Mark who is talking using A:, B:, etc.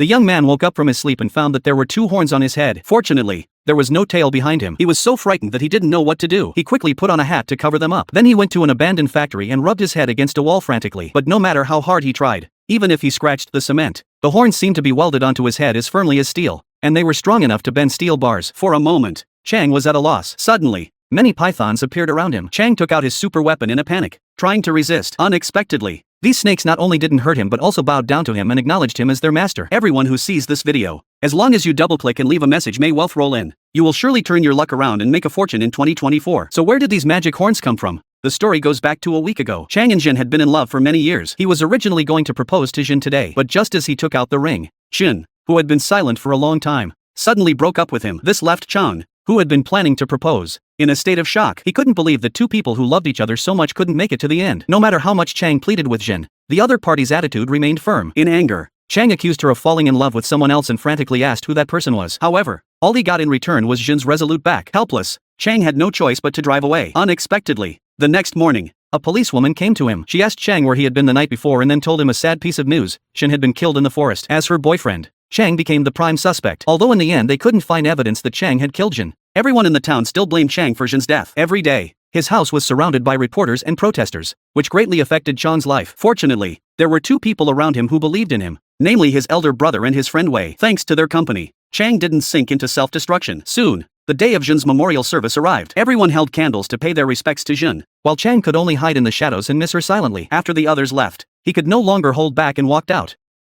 A: The young man woke up from his sleep and found that there were 2 horns on his head. Fortunately, there was no tail behind him. He was so frightened that he didn't know what to do. He quickly put on a hat to cover them up. Then he went to an abandoned factory and rubbed his head against a wall frantically. But no matter how hard he tried, even if he scratched the cement, the horns seemed to be welded onto his head as firmly as steel, and they were strong enough to bend steel bars. For a moment, Chang was at a loss. Suddenly, many pythons appeared around him. Chang took out his super weapon in a panic, trying to resist. Unexpectedly, these snakes not only didn't hurt him but also bowed down to him and acknowledged him as their master. Everyone who sees this video, as long as you double-click and leave a message "May wealth roll in," you will surely turn your luck around and make a fortune in 2024. So where did these magic horns come from? The story goes back to a week ago. Chang and Jin had been in love for many years. He was originally going to propose to Jin today, but just as he took out the ring, Jin, who had been silent for a long time, suddenly broke up with him. This left Chang, who had been planning to propose, in a state of shock. He couldn't believe that 2 people who loved each other so much couldn't make it to the end. No matter how much Chang pleaded with Jin, the other party's attitude remained firm. In anger, Chang accused her of falling in love with someone else and frantically asked who that person was. However, all he got in return was Jin's resolute back. Helpless, Chang had no choice but to drive away. Unexpectedly, the next morning, a policewoman came to him. She asked Chang where he had been the night before and then told him a sad piece of news: Jin had been killed in the forest. As her boyfriend, Chang became the prime suspect. Although in the end they couldn't find evidence that Chang had killed Jin, everyone in the town still blamed Chang for Jin's death. Every day, his house was surrounded by reporters and protesters, which greatly affected Chang's life. Fortunately, there were 2 people around him who believed in him, namely his elder brother and his friend Wei. Thanks to their company, Chang didn't sink into self-destruction. Soon, the day of Jin's memorial service arrived. Everyone held candles to pay their respects to Jin, while Chang could only hide in the shadows and miss her silently. After the others left, he could no longer hold back and walked out.